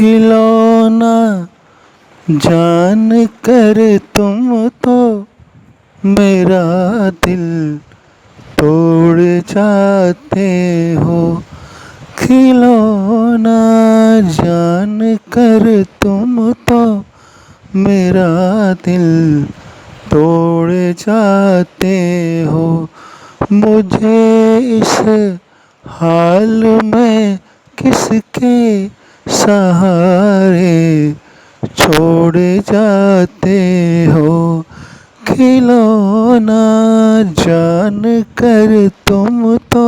खिलौना जान कर तुम तो मेरा दिल तोड़ जाते हो। खिलौना जान कर तुम तो मेरा दिल तोड़ जाते हो। मुझे इस हाल में किसके सहारे छोड़ जाते हो। खिलौना जान कर तुम तो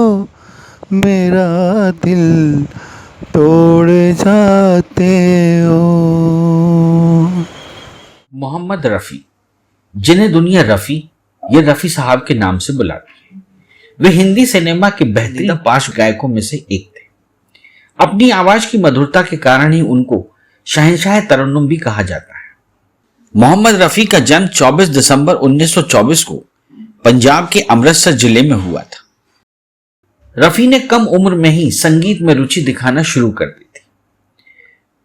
मेरा दिल तोड़ जाते हो। मोहम्मद रफ़ी, जिन्हें दुनिया रफ़ी या रफ़ी साहब के नाम से बुलाती है, वे हिंदी सिनेमा के बेहतरीन पार्श्व गायकों में से एक थे। अपनी आवाज की मधुरता के कारण ही उनको शहंशाह तरन्नुम भी कहा जाता है। मोहम्मद रफ़ी का जन्म 24 दिसंबर 1924 को पंजाब के अमृतसर जिले में हुआ था। रफ़ी ने कम उम्र में ही संगीत में रुचि दिखाना शुरू कर दी थी।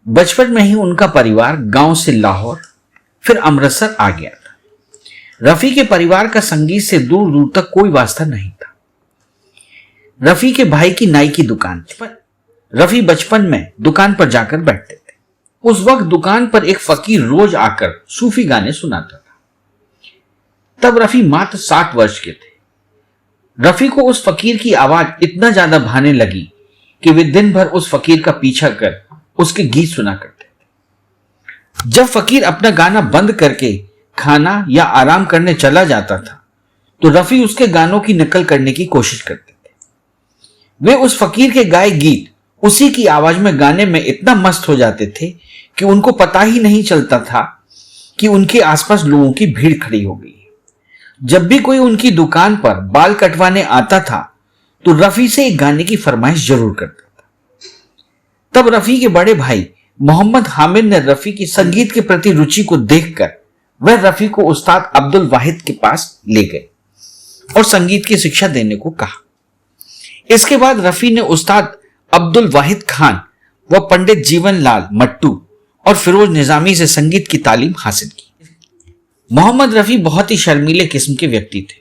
बचपन में ही उनका परिवार गांव से लाहौर फिर अमृतसर आ गया था। रफ़ी के परिवार का संगीत से दूर दूर तक कोई वास्ता नहीं था। रफ़ी के भाई की नाई की दुकान थी। रफ़ी बचपन में दुकान पर जाकर बैठते थे। उस वक्त दुकान पर एक फकीर रोज आकर सूफी गाने सुनाता था। तब रफ़ी मात्र 7 वर्ष के थे। रफ़ी को उस फकीर की आवाज इतना ज्यादा भाने लगी कि वे दिन भर उस फकीर का पीछा कर उसके गीत सुना करते थे। जब फकीर अपना गाना बंद करके खाना या आराम करने चला जाता था तो रफ़ी उसके गानों की नकल करने की कोशिश करते थे। वे उस फकीर के गाए गीत उसी की आवाज में गाने में इतना मस्त हो जाते थे कि उनको पता ही नहीं चलता था कि उनके आसपास लोगों की भीड़ खड़ी हो गई है। जब भी कोई उनकी दुकान पर बाल कटवाने आता था तो रफ़ी से एक गाने की फरमाइश जरूर करता था। तब रफ़ी के बड़े भाई मोहम्मद हामिद ने रफ़ी की संगीत के प्रति रुचि को देखकर वह रफ़ी को उस्ताद अब्दुल वाहिद के पास ले गए और संगीत की शिक्षा देने को कहा। इसके बाद रफ़ी ने उस्ताद अब्दुल वाहिद खान व पंडित जीवन लाल मट्टू और फिरोज निजामी से संगीत की तालीम हासिल की। मोहम्मद रफ़ी बहुत ही शर्मीले किस्म के व्यक्ति थे।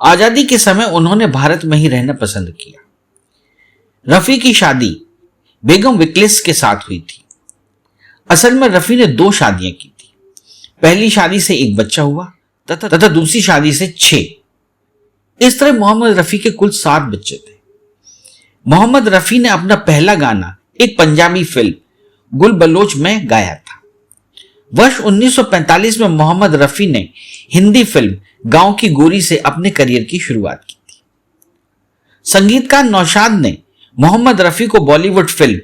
आजादी के समय उन्होंने भारत में ही रहना पसंद किया। रफ़ी की शादी बेगम विकलिस के साथ हुई थी। असल में रफ़ी ने 2 शादियां की थी। पहली शादी से एक बच्चा हुआ तथा दूसरी शादी से 6। इस तरह मोहम्मद रफ़ी के कुल 7 बच्चे थे। मोहम्मद रफ़ी ने अपना पहला गाना एक पंजाबी फिल्म गुल बलोच में गाया था। वर्ष 1945 में मोहम्मद रफ़ी ने हिंदी फिल्म गांव की गोरी से अपने करियर की शुरुआत की थी। संगीतकार नौशाद ने मोहम्मद रफ़ी को बॉलीवुड फिल्म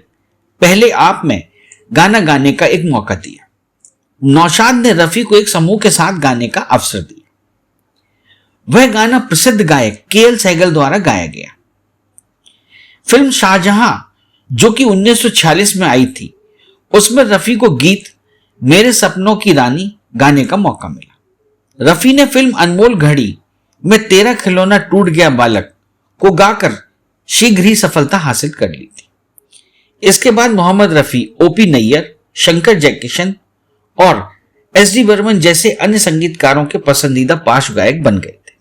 पहले आप में गाना गाने का एक मौका दिया। नौशाद ने रफ़ी को एक समूह के साथ गाने का अवसर दिया। वह गाना प्रसिद्ध गायक केएल सहगल द्वारा गाया गया। फिल्म शाहजहां जो कि 1946 में आई थी, उसमें रफ़ी को गीत मेरे सपनों की रानी गाने का मौका मिला। रफ़ी ने फिल्म अनमोल घड़ी में तेरा खिलौना टूट गया बालक को गाकर शीघ्र ही सफलता हासिल कर ली थी। इसके बाद मोहम्मद रफ़ी ओपी नैयर, शंकर जयकिशन और एसडी बर्मन जैसे अन्य संगीतकारों के पसंदीदा पार्श्व गायक बन गए थे।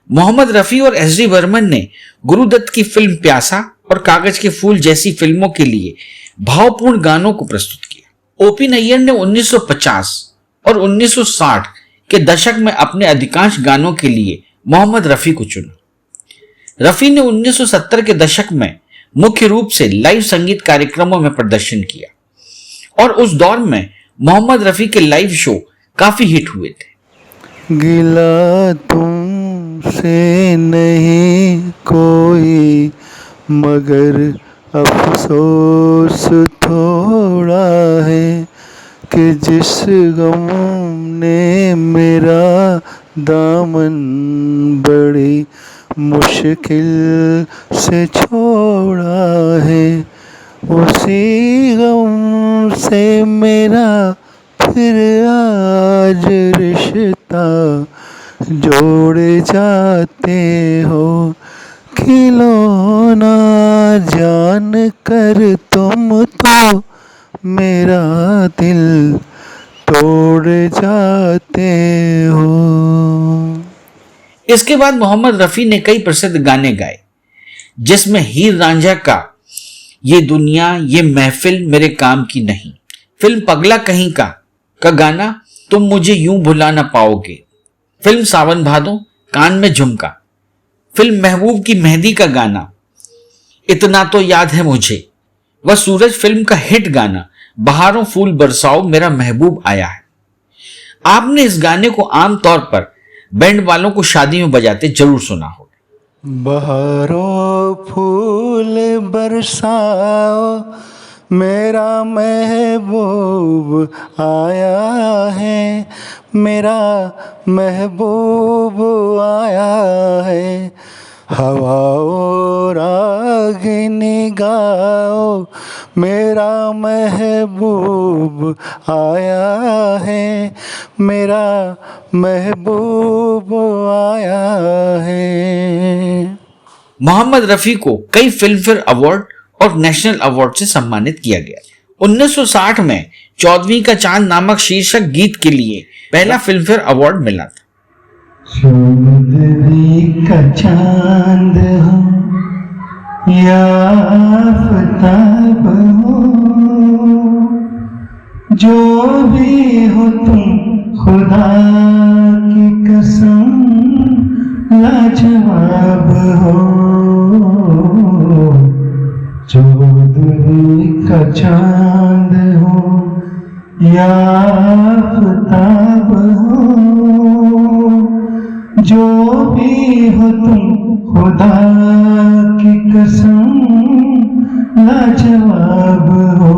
मोहम्मद रफ़ी और एसडी बर्मन ने गुरुदत्त की फिल्म प्यासा और कागज के फूल जैसी फिल्मों के लिए भावपूर्ण गानों को प्रस्तुत किया। ओपी नैयर ने 1950 और 1960 के दशक में अपने अधिकांश गानों के लिए मोहम्मद रफ़ी को चुना। रफ़ी ने 1970 के दशक में मुख्य रूप से लाइव संगीत कार्यक्रमों में प्रदर्शन किया और उस दौर में मोहम्मद रफ़ी के लाइव शो काफी हिट हुए थे। गिला तुमसे नहीं कोई मगर अफसोस थोड़ा है कि जिस गम ने मेरा दामन बड़ी मुश्किल से छोड़ा है, उसी गम से मेरा फिर आज रिश्ता जोड़े जाते हो। खिलौना जान कर तुम तो मेरा दिल तोड़ जाते हो। इसके बाद मोहम्मद रफी ने कई प्रसिद्ध गाने गाए, जिसमें हीर रांझा का ये दुनिया ये महफिल मेरे काम की नहीं, फिल्म पगला कहीं का गाना तुम मुझे यूं भुला ना पाओगे, फिल्म सावन भादो कान में झुमका, फिल्म महबूब की मेहंदी का गाना इतना तो याद है मुझे, वह सूरज फिल्म का हिट गाना बहारों फूल बरसाओ मेरा महबूब आया है। आपने इस गाने को आमतौर पर बैंड वालों को शादी में बजाते जरूर सुना होगा। बहारों फूल बरसाओ मेरा महबूब आया है, मेरा महबूब आया है। हवाओं रागिनी गाओ मेरा महबूब आया है, मेरा महबूब आया है। मोहम्मद रफी को कई फिल्मफेयर अवार्ड और नेशनल अवार्ड से सम्मानित किया गया। 1960 में 14वीं का चांद नामक शीर्षक गीत के लिए पहला फिल्मफेयर अवार्ड मिला था। 14वीं का चांद हो या आफताब हो, जो भी हो तुम खुदा की कसम लाजवाब हो। 14वीं का चांद हो या आफताब हो, जो भी हो तुम खुदा की कसम लाजवाब हो।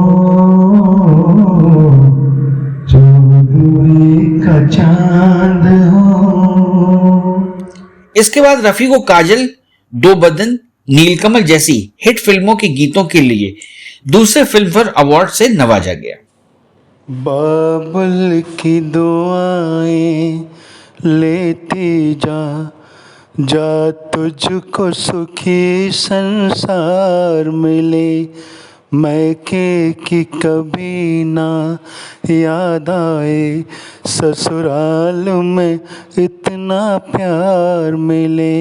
14वीं का चांद हो। इसके बाद रफी को काजल, दो बदन, नीलकमल जैसी हिट फिल्मों के गीतों के लिए दूसरे फिल्मफेयर अवार्ड से नवाजा गया। बाबुल की दुआएं लेती जा जा, तुझको सुखी संसार मिले। मैके की कभी ना याद आए, ससुराल में इतना प्यार मिले।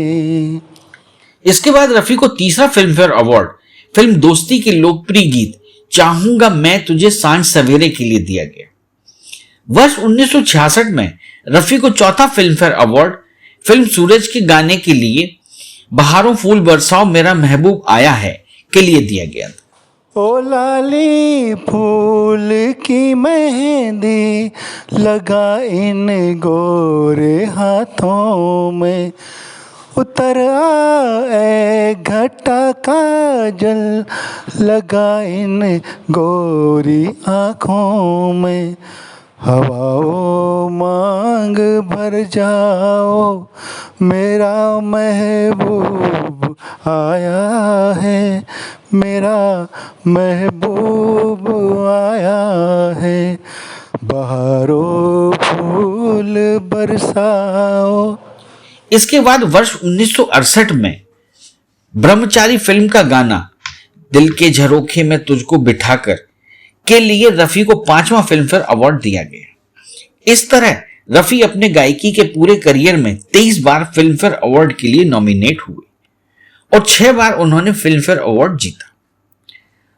इसके बाद रफी को तीसरा फिल्मफेयर अवार्ड फिल्म दोस्ती के लोकप्रिय गीत चाहूंगा मैं तुझे सांझ सवेरे के लिए दिया गया। वर्ष 1966 में रफी को चौथा फिल्मफेयर अवार्ड फिल्म सूरज के गाने के लिए बहारों फूल बरसाओ मेरा महबूब आया है के लिए दिया गया था। ओ लाली फूल की मेहंदी लगा इन गोरे हाथों में, उतर आए घटा काजल लगा इन गोरी आँखों में। हवाओं मांग भर जाओ मेरा महबूब आया है, मेरा महबूब आया है। बहारों फूल बरसाओ। इसके बाद वर्ष 1968 में ब्रह्मचारी फिल्म का गाना दिल के झरोखे में तुझको बिठाकर के लिए रफी को 5वां फिल्मफेयर अवार्ड दिया गया। इस तरह रफी अपने गायकी के पूरे करियर में 23 बार फिल्मफेयर अवार्ड के लिए नॉमिनेट हुए और 6 बार उन्होंने फिल्मफेयर अवार्ड जीता।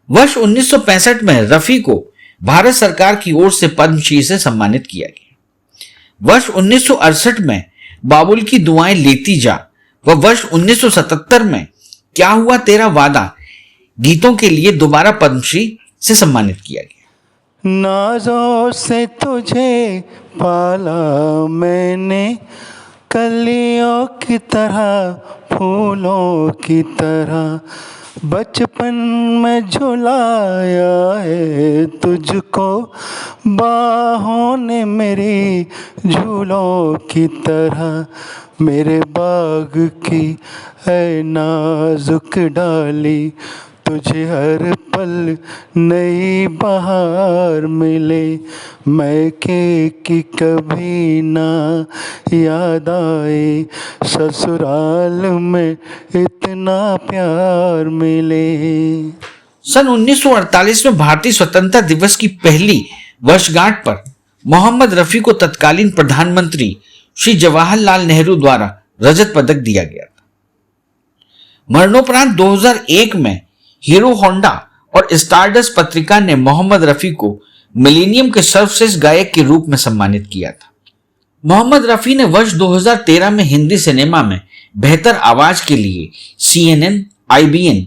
वर्ष 1965 में रफी को भारत सरकार की ओर से पद्मश्री से सम्मानित किया गया। वर्ष 1968 में बाबुल की दुआएं लेती जा व वर्ष 1977 में क्या हुआ तेरा वादा गीतों के लिए दोबारा पद्मश्री से सम्मानित किया गया। नाजों से तुझे पाला मैंने, कलियों की तरह फूलों की तरह, बचपन में झुलाया है तुझको बाहों ने मेरी झूलों की तरह। मेरे बाग की है नाजुक डाली, तुझे हर पल नई बहार मिले। मैके की कभी ना याद आए, ससुराल में इतना प्यार मिले। सन 1948 में भारतीय स्वतंत्रता दिवस की पहली वर्षगांठ पर मोहम्मद रफी को तत्कालीन प्रधानमंत्री श्री जवाहरलाल नेहरू द्वारा रजत पदक दिया गया था। मरणोपरांत 2001 में हीरो होंडा और स्टारडस्ट पत्रिका ने मोहम्मद रफी को मिलेनियम के सर्वश्रेष्ठ गायक के रूप में सम्मानित किया था। मोहम्मद रफी ने वर्ष 2013 में हिंदी सिनेमा में बेहतर आवाज के लिए CNN, IBN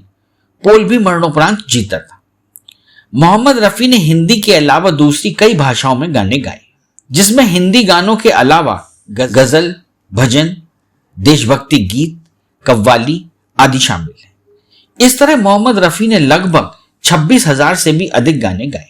पोल भी मरणोपरांत जीता था। मोहम्मद रफी ने हिंदी के अलावा दूसरी कई भाषाओं में गाने गाए, जिसमें हिंदी गानों के अलावा गजल, भजन, देशभक्ति गीत, कव्वाली आदि शामिल हैं। इस तरह मोहम्मद रफी ने लगभग 26,000 से भी अधिक गाने गाए।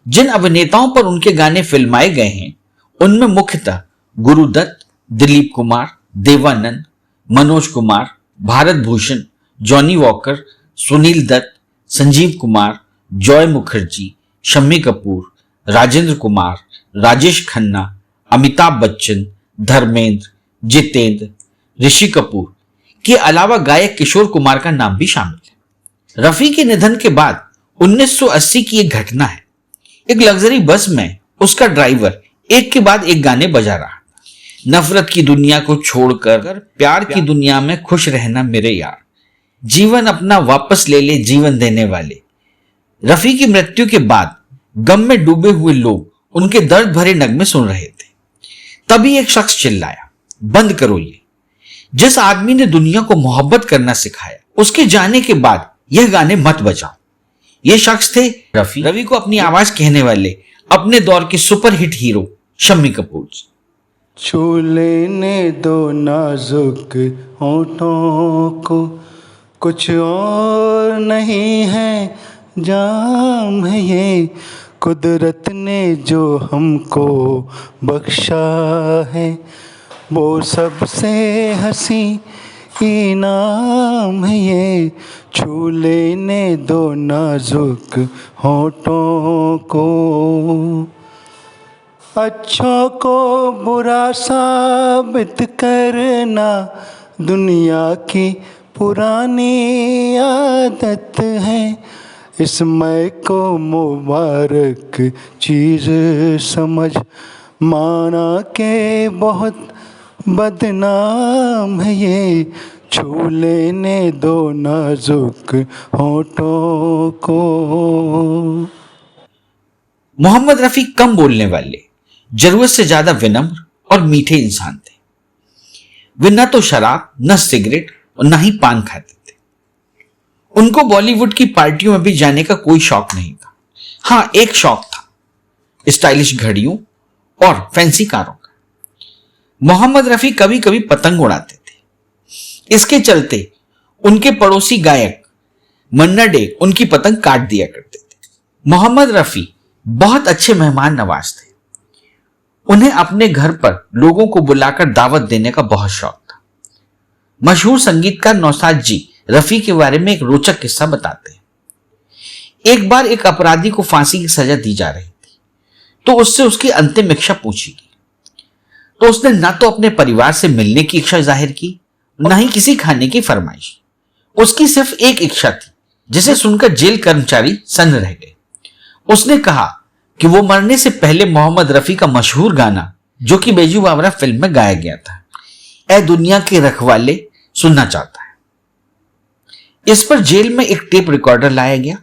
जिन अभिनेताओं पर उनके गाने फिल्माए गए हैं उनमें मुख्यतः गुरुदत्त, दिलीप कुमार, देवानंद, मनोज कुमार, भारत भूषण, जॉनी वॉकर, सुनील दत्त, संजीव कुमार, जॉय मुखर्जी, शम्मी कपूर, राजेंद्र कुमार, राजेश खन्ना, अमिताभ बच्चन, धर्मेंद्र, जितेंद्र, ऋषि कपूर के अलावा गायक किशोर कुमार का नाम भी शामिल है। रफी के निधन के बाद 1980 की एक घटना है। एक लग्जरी बस में उसका ड्राइवर एक के बाद एक गाने बजा रहा था। नफरत की दुनिया को छोड़कर प्यार की दुनिया में खुश रहना मेरे यार, जीवन अपना वापस ले ले जीवन देने वाले। रफी की मृत्यु के बाद गम में डूबे हुए लोग उनके दर्द भरे नगमे सुन रहे थे। तभी एक शख्स चिल्लाया, बंद करो ये। जिस आदमी ने दुनिया को मोहब्बत करना सिखाया, उसके जाने के बाद यह गाने मत बजाओ। ये शख्स थे रफी। रवि को अपनी आवाज कहने वाले अपने दौर के सुपरहिट हीरो शम्मी कपूर। छू लेने दो नाजुक होठों को, कुछ और नहीं है जाम है ये, कुदरत ने जो हमको बख्शा है वो सबसे हंसी इनाम है ये। छू लेने दो नाजुक होठों को, अच्छों को बुरा साबित करना दुनिया की पुरानी आदत है। इस मैं को मुबारक चीज़ समझ माना के बहुत बदनाम है ये। छू लेने दो नाजुक होठों को। मोहम्मद रफी कम बोलने वाले, जरूरत से ज्यादा विनम्र और मीठे इंसान थे। वे न तो शराब, न सिगरेट और न ही पान खाते थे। उनको बॉलीवुड की पार्टियों में भी जाने का कोई शौक नहीं था। हाँ, एक शौक था, स्टाइलिश घड़ियों और फैंसी कारों का। मोहम्मद रफी कभी कभी पतंग उड़ाते थे। इसके चलते उनके पड़ोसी गायक मन्ना डे उनकी पतंग काट दिया करते थे। मोहम्मद रफी बहुत अच्छे मेहमान नवाज थे। उन्हें अपने घर पर लोगों को बुलाकर दावत देने का बहुत शौक था। मशहूर संगीतकार नौशाद जी रफी के बारे में एक रोचक किस्सा बताते हैं। एक बार एक अपराधी को फांसी की सजा दी जा रही थी, तो उससे उसकी अंतिम इच्छा पूछी गई। तो उसने न तो अपने परिवार से मिलने की इच्छा जाहिर की, न ही किसी खाने की फरमाइश। उसकी सिर्फ एक इच्छा थी, जिसे सुनकर जेल कर्मचारी सन्न रह गए। उसने कहा कि वो मरने से पहले मोहम्मद रफी का मशहूर गाना, जो कि बेजू बावरा फिल्म में गाया गया था, ए दुनिया के रखवाले, सुनना चाहता है। इस पर जेल में एक टेप रिकॉर्डर लाया गया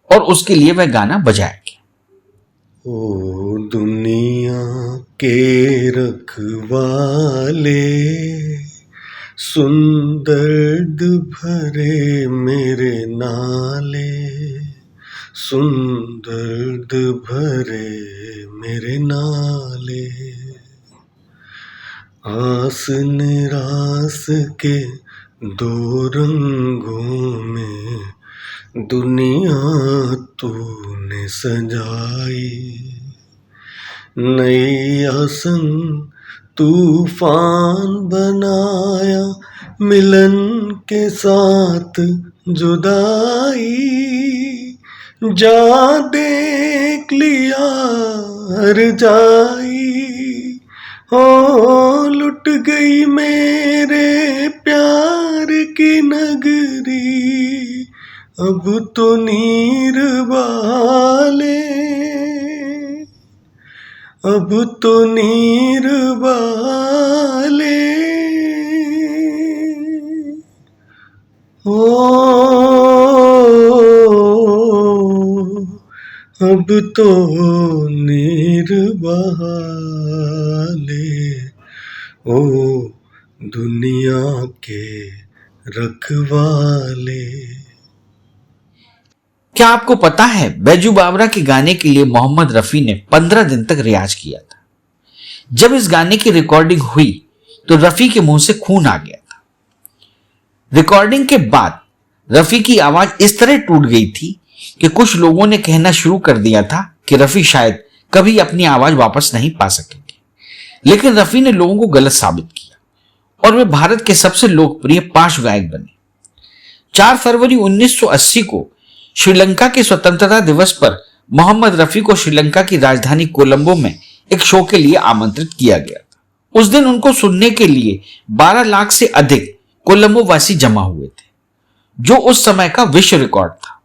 और उसके लिए वह गाना बजाया गया। ओ दुनिया के रखवाले, सुन दर्द भरे मेरे नाले, सुन दर्द भरे मेरे नाले। आस निरास के दो रंगों में दुनिया तूने सजाई। नैया संग तूफान बनाया, मिलन के साथ जुदाई। जा देख लिया हर जाई, हो लुट गई मेरे प्यार की नगरी। अब तो नीर बाले, अब तो नीर बाले, ओ अब तो नीर बहाले, ओ दुनिया के रखवाले। क्या आपको पता है बैजू बावरा के गाने के लिए मोहम्मद रफी ने 15 दिन तक रियाज किया था। जब इस गाने की रिकॉर्डिंग हुई तो रफी के मुंह से खून आ गया था। रिकॉर्डिंग के बाद रफी की आवाज इस तरह टूट गई थी कि कुछ लोगों ने कहना शुरू कर दिया था कि रफी शायद कभी अपनी आवाज वापस नहीं पा सकेंगे। लेकिन रफी ने लोगों को गलत साबित किया और वे भारत के सबसे लोकप्रिय पार्श्व गायक बने। 4 फरवरी 1980 को श्रीलंका के स्वतंत्रता दिवस पर मोहम्मद रफी को श्रीलंका की राजधानी कोलंबो में एक शो के लिए आमंत्रित किया गया था। उस दिन उनको सुनने के लिए 12 लाख से अधिक कोलंबो वासी जमा हुए थे, जो उस समय का विश्व रिकॉर्ड था।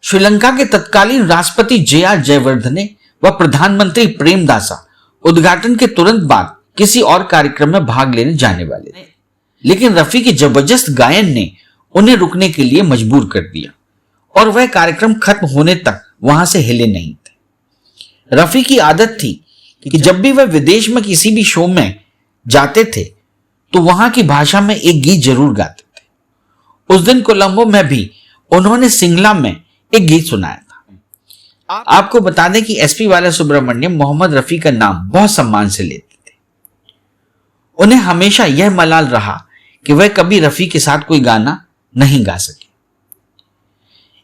श्रीलंका के तत्कालीन राष्ट्रपति जे.आर. जयवर्धने व प्रधानमंत्री प्रेमदासा उद्घाटन के तुरंत बाद किसी और कार्यक्रम में भाग लेने जाने वाले थे, लेकिन रफी के जबरदस्त गायन ने उन्हें रुकने के लिए मजबूर कर दिया और वह कार्यक्रम खत्म होने तक वहां से हिले नहीं थे। रफी की आदत थी कि जब भी वह विदेश में किसी भी शो में जाते थे तो वहां की भाषा में एक गीत जरूर गाते थे। उस दिन कोलंबो में भी उन्होंने सिंगला में एक गीत सुनाया था। आपको बता दें कि एसपी बालासुब्रमण्यम मोहम्मद रफी का नाम बहुत सम्मान से लेते थे। उन्हें हमेशा यह मलाल रहा कि वह कभी रफी के साथ कोई गाना नहीं गा सके।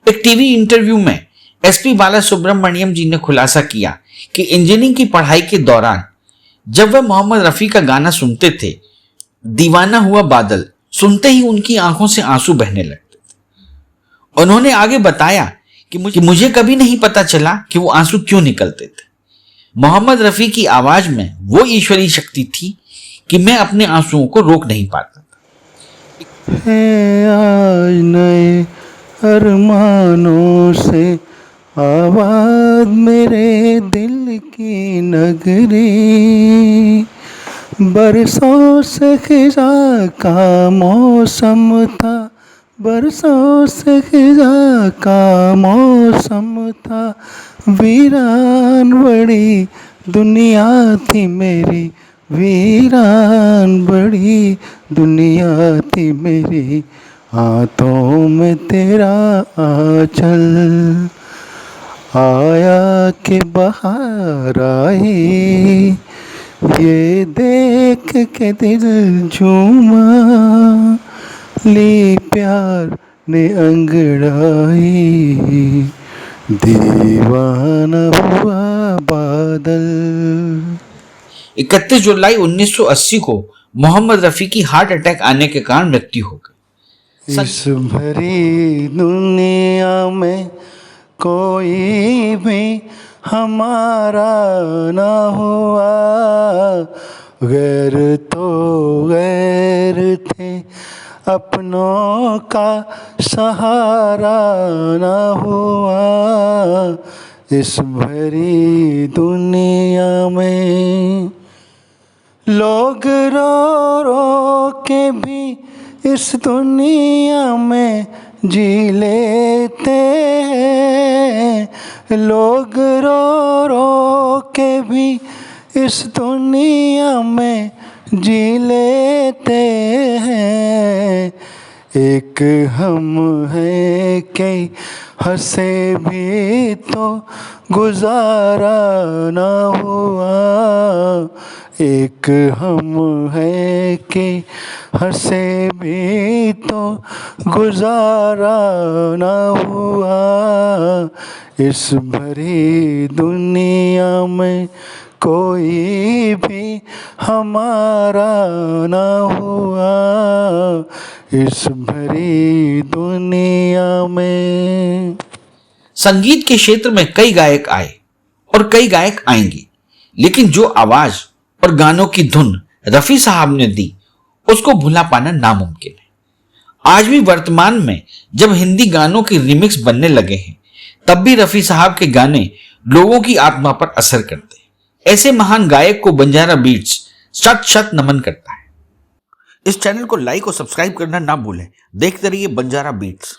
एक टीवी इंटरव्यू में एसपी बालासुब्रमण्यम जी ने खुलासा किया कि इंजीनियरिंग की पढ़ाई के दौरान जब वह मोहम्मद रफी का गाना सुनते थे, दीवाना हुआ बादल सुनते ही उनकी आंखों से आंसू बहने लगते थे। उन्होंने आगे बताया कि मुझे कभी नहीं पता चला कि वो आंसू क्यों निकलते थे। मोहम्मद रफी की आवाज में वो ईश्वरीय शक्ति थी कि मैं अपने आंसुओं को रोक नहीं पाता था। आज नए अरमानों से आवाज मेरे दिल की नगरी, बरसों से खिजा का मौसम था, बरसों से खिजा का मौसम था, वीरान बड़ी दुनिया थी मेरी, वीरान बड़ी दुनिया थी मेरी, हाथों में तेरा आंचल आया के बहार आई, ये देख के दिल झूमा, ली प्यार ने अंगड़ाई, दीवाना हुआ बादल। 31 जुलाई 1980 को मोहम्मद रफी की हार्ट अटैक आने के कारण मृत्यु हो गई। इस भरी दुनिया में कोई भी हमारा ना हुआ, गैर तो गैर थे, अपनों का सहारा ना हुआ, इस भरी दुनिया में लोग रो रो के भी इस दुनिया में जी लेते हैं, लोग रो रो के भी इस दुनिया में जी लेते हैं, एक हम हैं कई हंसे भी तो गुजारा ना हुआ, एक हम हैं कि हंसे भी तो गुजारा ना हुआ, इस भरी दुनिया में कोई भी हमारा ना हुआ, इस भरी दुनिया में। संगीत के क्षेत्र में कई गायक आए और कई गायक आएंगे, लेकिन जो आवाज और गानों की धुन रफी साहब ने दी उसको भुला पाना नामुमकिन है। आज भी वर्तमान में जब हिंदी गानों के रिमिक्स बनने लगे हैं, तब भी रफी साहब के गाने लोगों की आत्मा पर असर करते हैं। ऐसे महान गायक को बंजारा बीट्स शत शत नमन करता है। इस चैनल को लाइक और सब्सक्राइब करना ना भूलें। देखते रहिए बंजारा बीट्स।